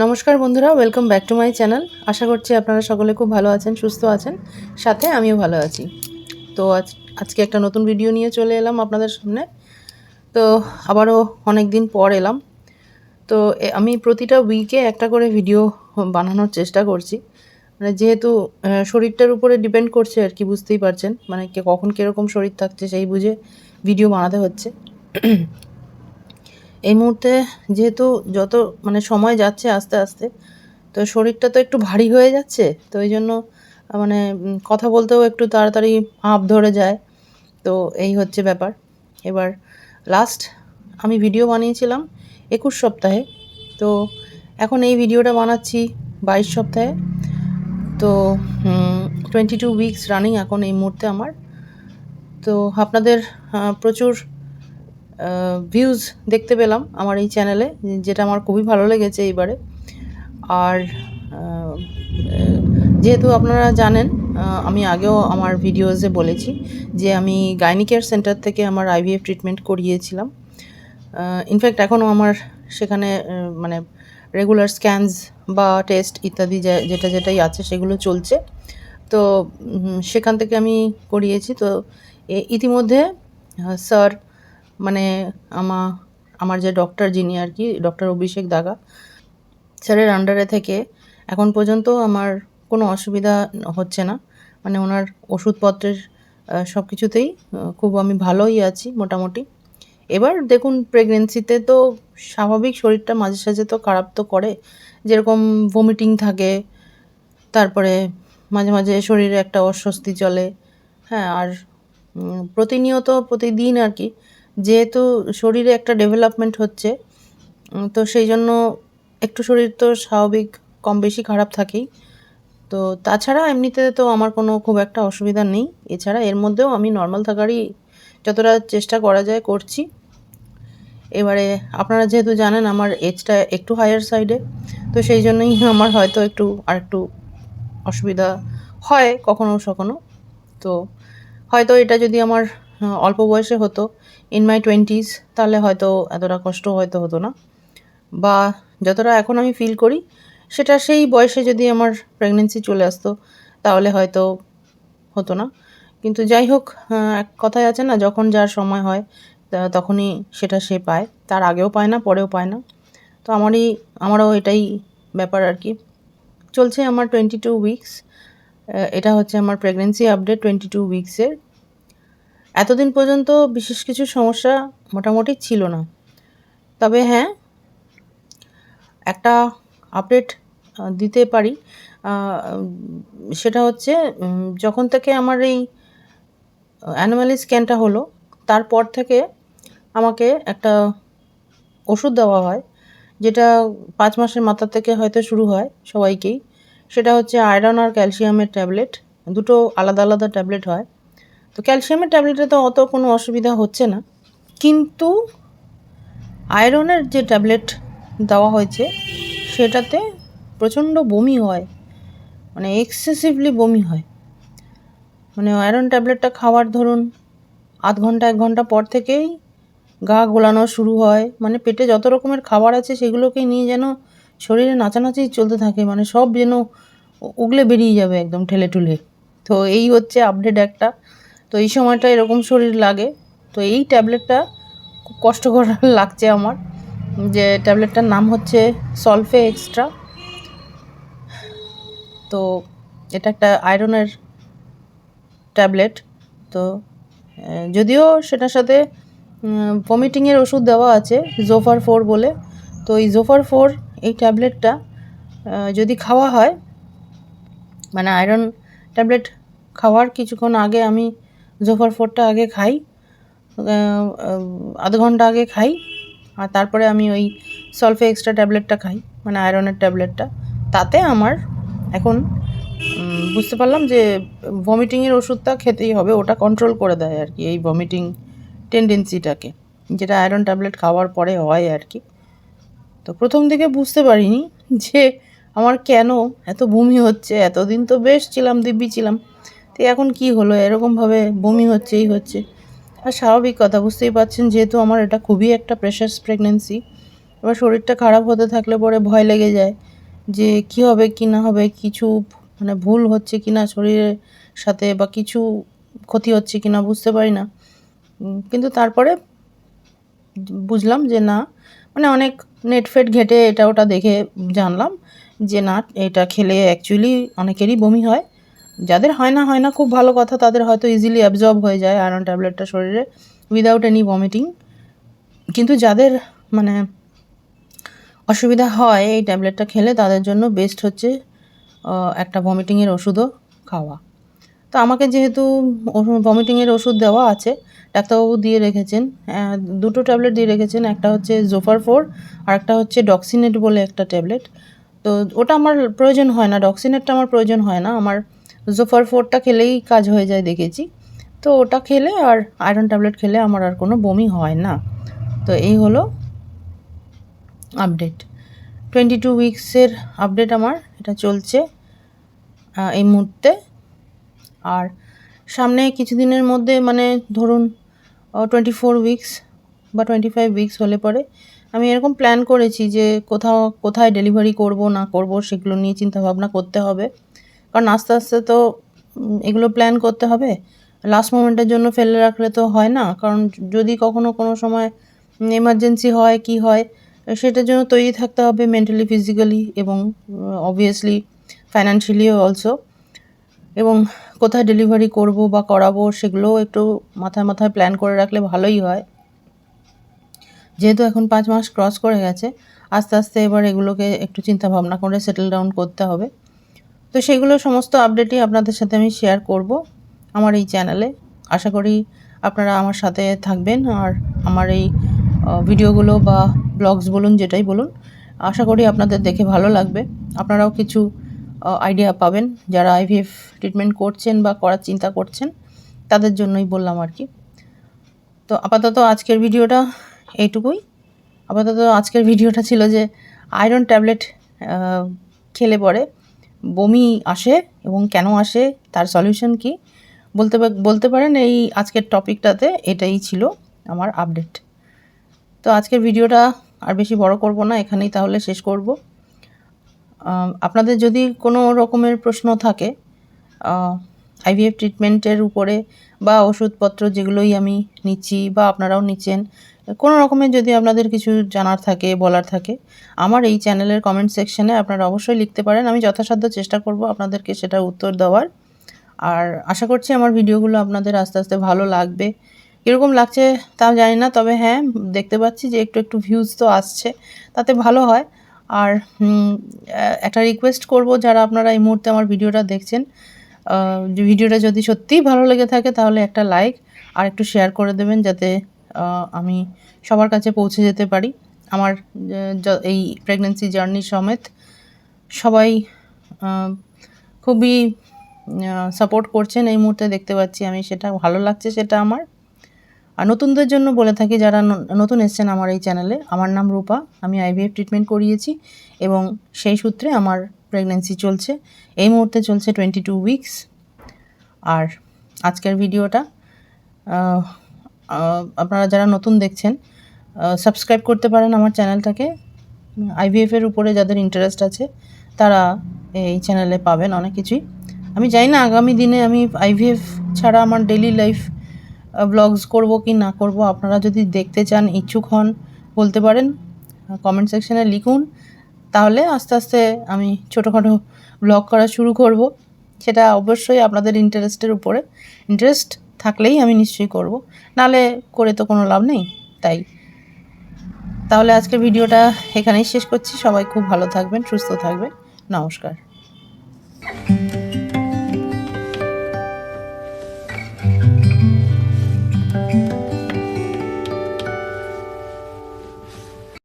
নমস্কার বন্ধুরা, welcome back to my channel. আশা করছি আপনারা সকলে খুব ভালো আছেন, সুস্থ আছেন, সাথে আমিও ভালো আছি। তো আজকে একটা নতুন ভিডিও নিয়ে চলে এলাম আপনাদের সামনে। তো আবারও অনেক দিন পর এলাম। তো আমি প্রতিটা উইকে একটা করে ভিডিও বানানোর চেষ্টা করছি। মানে যেহেতু শরীরটার উপরে ডিপেন্ড করছে আর কি, বুঝতেই পারছেন, মানে কখন কীরকম শরীর থাকছে সেই বুঝে ভিডিও বানাতে হচ্ছে। এই মুহূর্তে যেহেতু যত মানে সময় যাচ্ছে আস্তে আস্তে, তো শরীরটা তো একটু ভারী হয়ে যাচ্ছে, তো এই জন্য মানে কথা বলতেও একটু তাড়াতাড়ি হাঁপ ধরে যায়। তো এই হচ্ছে ব্যাপার। এবার লাস্ট আমি ভিডিও বানিয়েছিলাম 21 সপ্তাহে, তো এখন এই ভিডিওটা বানাচ্ছি 22 সপ্তাহে। তো 22 উইকস রানিং এখন এই মুহূর্তে আমার। তো আপনাদের প্রচুর ভিউজ দেখতে পেলাম আমার এই চ্যানেলে, যেটা আমার খুবই ভালো লেগেছে এইবারে। আর যেহেতু আপনারা জানেন, আমি আগেও আমার ভিডিওসে বলেছি যে আমি গাইনি কেয়ার সেন্টার থেকে আমার আইভিএফ ট্রিটমেন্ট করিয়েছিলাম। ইনফ্যাক্ট এখনও আমার সেখানে মানে রেগুলার স্ক্যানস বা টেস্ট ইত্যাদি যেটাই আছে সেগুলো চলছে। তো সেখান থেকে আমি করিয়েছি। তো ইতিমধ্যে স্যার, মানে আমার যে ডক্টর যিনি আর কি, ডক্টর অভিষেক দাগা স্যারের আন্ডারে থেকে এখন পর্যন্ত আমার কোনো অসুবিধা হচ্ছে না। মানে ওনার ওষুধপত্রের সব কিছুতেই খুব আমি ভালোই আছি মোটামুটি। এবার দেখুন, প্রেগনেন্সিতে তো স্বাভাবিক শরীরটা মাঝে সাঝে তো খারাপ তো করে, যেরকম ভমিটিং থাকে, তারপরে মাঝে মাঝে শরীরে একটা অস্বস্তি চলে। হ্যাঁ, আর প্রতিনিয়ত প্রতিদিন আর কি, যেহেতু শরীরে একটা ডেভেলপমেন্ট হচ্ছে, তো সেই জন্য একটু শরীর তো স্বাভাবিক কম বেশি খারাপ থাকেই। তো তাছাড়া এমনিতে তো আমার কোনো খুব একটা অসুবিধা নেই। এছাড়া এর মধ্যেও আমি নর্মাল থাকারই যতটা চেষ্টা করা যায় করছি। এবারে আপনারা যেহেতু জানেন আমার এজটা একটু হায়ার সাইডে, তো সেই জন্যই আমার হয়তো আরেকটু অসুবিধা হয় কখনো কখনো। তো হয়তো এটা যদি আমার অল্প বয়সে হতো, ইন মাই 20s, তাহলে হয়তো এতটা কষ্ট হয়তো হতো না, বা যতটা এখন আমি ফিল করি সেটা সেই বয়সে যদি আমার প্রেগনেন্সি চলে আসতো তাহলে হয়তো হতো না। কিন্তু যাই হোক, এক কথায় আছে না, যখন যার সময় হয় তখনই সেটা সে পায়, তার আগেও পায় না, পরেও পায় না। তো আমারও এটাই ব্যাপার আর কি। চলছে আমার 22 উইকস। এটা হচ্ছে আমার প্রেগনেন্সি আপডেট 22 উইকসের। এতদিন পর্যন্ত বিশেষ কিছু সমস্যা মোটামুটি ছিল না। তবে হ্যাঁ, একটা আপডেট দিতে পারি। সেটা হচ্ছে যখন থেকে আমার এই অ্যানোমালি স্ক্যানটা হলো, তারপর থেকে আমাকে একটা ওষুধ দেওয়া হয়, যেটা 5 মাসের মাথা থেকে হয়তো শুরু হয় সবাইকেই। সেটা হচ্ছে আয়রন আর ক্যালসিয়ামের ট্যাবলেট, দুটো আলাদা আলাদা ট্যাবলেট হয়। তো ক্যালসিয়ামের ট্যাবলেটে তো অত কোনো অসুবিধা হচ্ছে না, কিন্তু আয়রনের যে ট্যাবলেট দেওয়া হয়েছে সেটাতে প্রচণ্ড বমি হয়, মানে এক্সেসিভলি বমি হয়। মানে আয়রন ট্যাবলেটটা খাওয়ার ধরুন আধ ঘন্টা 1 ঘন্টা পর থেকেই গা গোলানো শুরু হয়। মানে পেটে যত রকমের খাবার আছে সেগুলোকে নিয়ে যেন শরীরে নাচানাচি চলতে থাকে, মানে সব যেন উগলে বেরিয়ে যাবে একদম ঠেলে ঠুলে। তো এই হচ্ছে আপডেট একটা। তো এই সময়টা এরকম শরীর লাগে। তো এই ট্যাবলেটটা খুব কষ্টকর লাগছে আমার, যে ট্যাবলেটটার নাম হচ্ছে সলফে এক্সট্রা। তো এটা একটা আয়রনের ট্যাবলেট। তো যদিও সেটার সাথে ভমিটিংয়ের ওষুধ দেওয়া আছে জোফার 4 বলে। তো এই জোফার 4 এই ট্যাবলেটটা যদি খাওয়া হয়, মানে আয়রন ট্যাবলেট খাওয়ার কিছুক্ষণ আগে আমি জোফার 4টা আগে খাই, আধ ঘন্টা আগে খাই, আর তারপরে আমি ওই সলফে এক্সট্রা ট্যাবলেটটা খাই, মানে আয়রনের ট্যাবলেটটা। তাতে আমার এখন বুঝতে পারলাম যে ভমিটিংয়ের ওষুধটা খেতেই হবে, ওটা কন্ট্রোল করে দেয় আর কি এই ভমিটিং টেন্ডেন্সিটাকে, যেটা আয়রন ট্যাবলেট খাওয়ার পরে হয় আর কি। তো প্রথম দিকে বুঝতে পারিনি যে আমার কেন এত বমি হচ্ছে। এতদিন তো বেশ ছিলাম, দিব্যি ছিলাম, তো এখন কি হলো এরকমভাবে বমি হচ্ছেই হচ্ছে। আর স্বাভাবিক কথা, বুঝতেই পারছেন, যেহেতু আমার এটা খুবই একটা প্রেশাস প্রেগনেন্সি, এবার শরীরটা খারাপ হতে থাকলে পরে ভয় লেগে যায় যে কী হবে কি না হবে, কিছু মানে ভুল হচ্ছে কি না শরীরের সাথে, বা কিছু ক্ষতি হচ্ছে কি না বুঝতে পারি না। কিন্তু তারপরে বুঝলাম যে না, মানে অনেক নেট ফেট ঘেঁটে এটা ওটা দেখে জানলাম যে না, এটা খেলে অ্যাকচুয়ালি অনেকেরই বমি হয়। যাদের হয় না খুব ভালো কথা, তাদের হয়তো ইজিলি অ্যাবজর্ব হয়ে যায় আয়রন ট্যাবলেটটা শরীরে উইদাউট এনি ভমিটিং। কিন্তু যাদের মানে অসুবিধা হয় এই ট্যাবলেটটা খেলে, তাদের জন্য বেস্ট হচ্ছে একটা ভমিটিংয়ের ওষুধও খাওয়া। তো আমাকে যেহেতু ভমিটিংয়ের ওষুধ দেওয়া আছে, ডাক্তারবাবু দিয়ে রেখেছেন, দুটো ট্যাবলেট দিয়ে রেখেছেন। একটা হচ্ছে জোফার 4 আর একটা হচ্ছে ডক্সিনেট বলে একটা ট্যাবলেট। তো ওটা আমার প্রয়োজন হয় না, ডক্সিনেটটা আমার প্রয়োজন হয় না, আমার জোফার 4টা খেলেই কাজ হয়ে যায় দেখেছি। তো ওটা খেলে আর আয়রন ট্যাবলেট খেলে আমার আর কোনো বমি হয় না। তো এই হলো আপডেট, 22 উইক্সের আপডেট আমার এটা চলছে এই মুহূর্তে। আর সামনে কিছুদিনের মধ্যে, মানে ধরুন 24 উইক্স বা 25 উইক্স হলে পরে আমি এরকম প্ল্যান করেছি যে কোথায় ডেলিভারি করব না করব সেগুলো নিয়ে চিন্তা ভাবনা করতে হবে। কারণ আস্তে আস্তে তো এগুলো প্ল্যান করতে হবে, লাস্ট মোমেন্টের জন্য ফেলে রাখলে তো হয় না। কারণ যদি কখনো কোনো সময় এমার্জেন্সি হয় কি হয়, সেটার জন্য তৈরি থাকতে হবে মেন্টালি, ফিজিক্যালি এবং অবভিয়াসলি ফাইন্যান্সিয়ালিও অলসো। এবং কোথায় ডেলিভারি করব বা করাবো সেগুলোও একটু মাথায় প্ল্যান করে রাখলে ভালোই হয়। যেহেতু এখন 5 মাস ক্রস করে গেছে, আস্তে আস্তে এবার এগুলোকে একটু চিন্তা ভাবনা করে সেটেল ডাউন করতে হবে। তো সেগুলো সমস্ত আপডেটই আপনাদের সাথে আমি শেয়ার করব আমার এই চ্যানেলে। আশা করি আপনারা আমার সাথে থাকবেন, আর আমার এই ভিডিওগুলো বা ব্লগস বলুন, যেটাই বলুন, আশা করি আপনাদের দেখে ভালো লাগবে। আপনারাও কিছু আইডিয়া পাবেন যারা আইভিএফ ট্রিটমেন্ট করছেন বা করার চিন্তা করছেন, তাদের জন্যই বললাম আর কি। তো আপাতত আজকের ভিডিওটা এইটুকুই। আজকের ভিডিওটা ছিল যে আয়রন ট্যাবলেট খেলে পরে বমি আসে এবং কেন আসে, তার সলিউশন কি বলতে পারেন। এই আজকের টপিকটাতে এটাই ছিল আমার আপডেট। তো আজকের ভিডিওটা আর বেশি বড় করব না, এখানেই তাহলে শেষ করব। আপনাদের যদি কোনো রকমের প্রশ্ন থাকে আইভিএফ ট্রিটমেন্টের উপরে বা ওষুধপত্র যেগুলোই আমি নিচ্ছি বা আপনারাও নিচ্ছেন, কোনো রকমের যদি আপনাদের কিছু জানার থাকে, বলার থাকে, আমার এই চ্যানেলের কমেন্ট সেকশনে আপনারা অবশ্যই লিখতে পারেন। আমি যথাসাধ্য চেষ্টা করব আপনাদেরকে সেটার উত্তর দেওয়ার। আর আশা করছি আমার ভিডিওগুলো আপনাদের আস্তে আস্তে ভালো লাগবে। কীরকম লাগছে তাও জানি না, তবে হ্যাঁ, দেখতে পাচ্ছি যে একটু ভিউজ তো আসছে, তাতে ভালো হয়। আর একটা রিকোয়েস্ট করব, যারা আপনারা এই মুহূর্তে আমার ভিডিওটা দেখছেন, যে ভিডিওটা যদি সত্যিই ভালো লেগে থাকে তাহলে একটা লাইক আর একটু শেয়ার করে দেবেন, যাতে আমি সবার কাছে পৌঁছে যেতে পারি। আমার এই প্রেগন্যান্সি জার্নি সমেত সবাই খুবই সাপোর্ট করছেন এই মুহূর্তে, দেখতে পাচ্ছি আমি, সেটা ভালো লাগছে সেটা আমার। আর নতুনদের জন্য বলে থাকি, যারা নতুন এসছেন আমার এই চ্যানেলে, আমার নাম রূপা, আমি আইভিএফ ট্রিটমেন্ট করিয়েছি এবং সেই সূত্রে আমার প্রেগন্যান্সি চলছে, এই মুহূর্তে চলছে 22 উইক্স। আর আজকের ভিডিওটা আপনারা যারা নতুন দেখছেন সাবস্ক্রাইব করতে পারেন আমার চ্যানেলটাকে। আইভিএফের উপরে যাদের ইন্টারেস্ট আছে তারা এই চ্যানেলে পাবেন অনেক কিছুই। আমি জানি না আগামী দিনে আমি আইভিএফ ছাড়া আমার ডেইলি লাইফ ব্লগস করব কি না করব। আপনারা যদি দেখতে চান, ইচ্ছুক হন, বলতে পারেন, কমেন্ট সেকশনে লিখুন, তাহলে আস্তে আস্তে আমি ছোটোখাটো ব্লগ করা শুরু করব। সেটা অবশ্যই আপনাদের ইন্টারেস্টের উপরে, ইন্টারেস্ট থাকলেই আমি নিশ্চয়ই করব, নাহলে করে তো কোনো লাভ নেই। তাহলে আজকের ভিডিওটা এখানেই শেষ করছি। সবাই খুব ভালো থাকবেন, সুস্থ থাকবেন। নমস্কার।